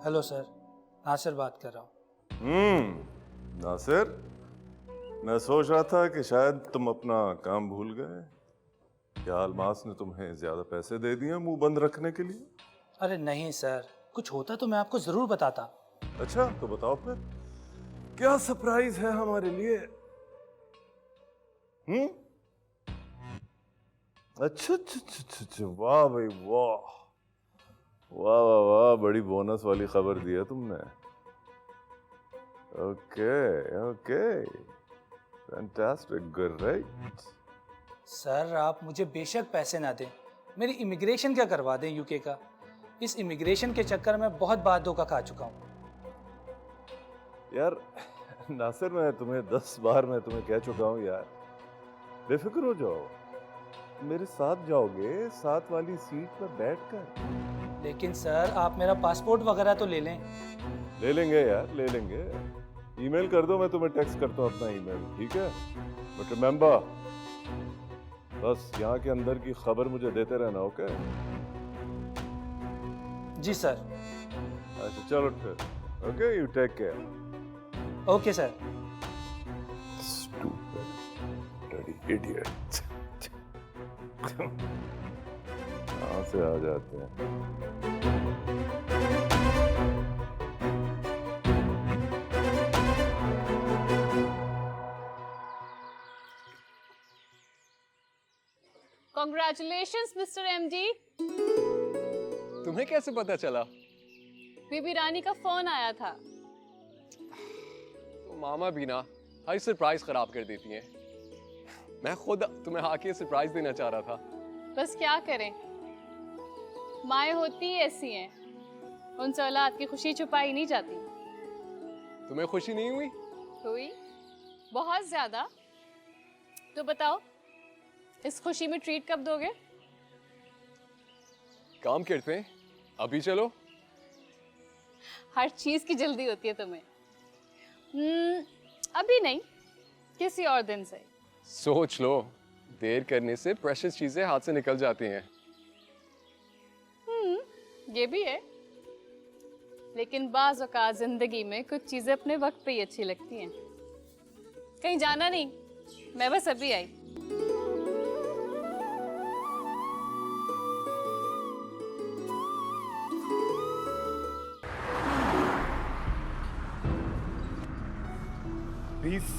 Hello sir, Nasir बात कर रहा हूँ। नासिर, मैं सोच रहा था कि शायद तुम अपना काम भूल गए। क्या अलमास ने तुम्हें ज्यादा पैसे दे दिए मुंह बंद रखने के लिए? अरे नहीं सर, कुछ होता तो मैं आपको जरूर बताता। अच्छा तो बताओ फिर, क्या सरप्राइज है हमारे लिए? अच्छा अच्छा अच्छा अच्छा अच्छा, वाह भाई वाह, वाह वाह वाह, बड़ी बोनस वाली खबर दी है तुमने। Okay okay, fantastic, great. Sir आप मुझे बेशक पैसे ना दें, मेरी इमिग्रेशन क्या करवा दें यूके का। इस इमिग्रेशन के चक्कर में बहुत बात धोखा खा चुका हूँ। यार नासिर, मैं तुम्हें 10 बार मैं तुम्हें कह चुका हूँ यार, बेफिक्र हो जाओ, मेरे साथ जाओगे, साथ वाली सीट पर बैठकर। लेकिन सर आप मेरा पासपोर्ट वगैरह तो ले लें। ले लेंगे यार, ले लेंगे। ईमेल कर दो, मैं तुम्हें टेक्स्ट करता हूँ अपना ईमेल, ठीक है? बट रिमेंबर, बस यहाँ के अंदर की खबर मुझे देते रहना, ओके? जी सर। अच्छा चलो फिर, okay, you take care. Okay sir. Stupid, bloody idiot. कहाँ से आ जाते हैं? Congratulations, Mr. MD. तुम्हें कैसे पता चला? बीबी रानी का फोन आया था। तो मामा भी ना हर सरप्राइज खराब कर देती हैं। मैं खुद तुम्हें आके सरप्राइज देना चाह रहा था। बस क्या करें, माएँ होती ही ऐसी हैं, उनसे औलाद की खुशी छुपाई नहीं जाती। तुम्हें खुशी नहीं हुई? हुई, बहुत ज्यादा। तो बताओ, इस खुशी में ट्रीट कब दोगे? काम करते हैं, अभी चलो। हर चीज की जल्दी होती है तुम्हें। अभी नहीं, किसी और दिन से। सोच लो, देर करने से प्रेशियस चीजें हाथ से निकल जाती हैं। ये भी है, लेकिन बाज़ औक़ात जिंदगी में कुछ चीजें अपने वक्त पे ही अच्छी लगती हैं। कहीं जाना नहीं, मैं बस अभी आई।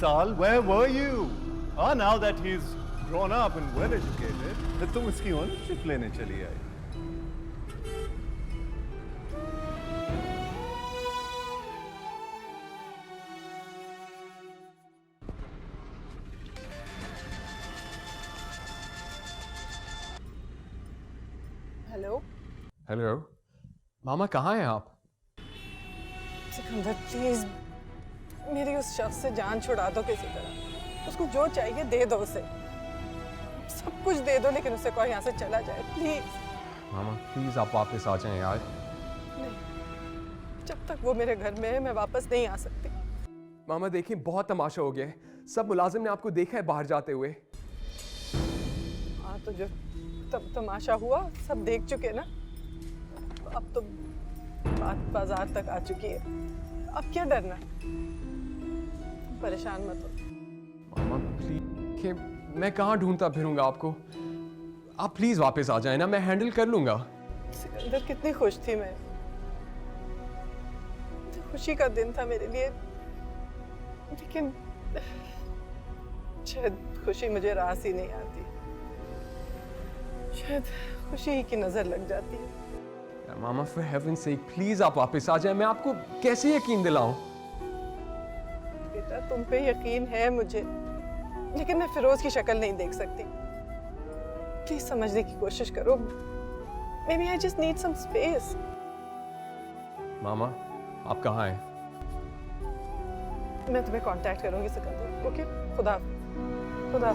Sal, where were you? Oh, now that he's grown up and well educated, तो तुम इसकी ओनरशिप लेने चली आई। हेलो हेलो, मामा कहाँ हैं आप? सिकंदर, प्लीज मेरी उस शख्स से जान छुड़ा दो किसी तरह। उसको जो चाहिए दे दो उसे, सब कुछ दे दो, लेकिन उसे कोई यहाँ से चला जाए प्लीज। मामा प्लीज आप वापस आ जाएं यार। नहीं, जब तक वो मेरे घर में है मैं वापस नहीं आ सकती। मामा देखिए, बहुत तमाशा हो गया है। सब मुलाजिम ने आपको देखा है बाहर जाते हुए। हाँ तो जो तब तमाशा हुआ सब देख चुके ना, अब तो बात बाजार तक आ चुकी है, अब क्या डरना। परेशान मत हो। मामा प्लीज, मैं कहाँ ढूंढता फिरूंगा आपको? आप प्लीज वापस आ जाए ना, मैं हैंडल कर लूंगा। सिकंदर, कितनी खुश थी मैं, खुशी का दिन था मेरे लिए, लेकिन शायद खुशी मुझे रास ही नहीं आती, शायद खुशी ही की नजर लग जाती है। मामा फॉर हेवन सेक प्लीज आप वापस आ जाए। मैं आपको कैसे यकीन दिलाऊं? बेटा तुम पे यकीन है मुझे, लेकिन मैं फिरोज की शक्ल नहीं देख सकती। प्लीज समझने की कोशिश करो। Maybe I just need some space. मामा आप कहाँ हैं? मैं तुम्हें कांटेक्ट करूंगी सिकंदर, ओके? खुदा खुदा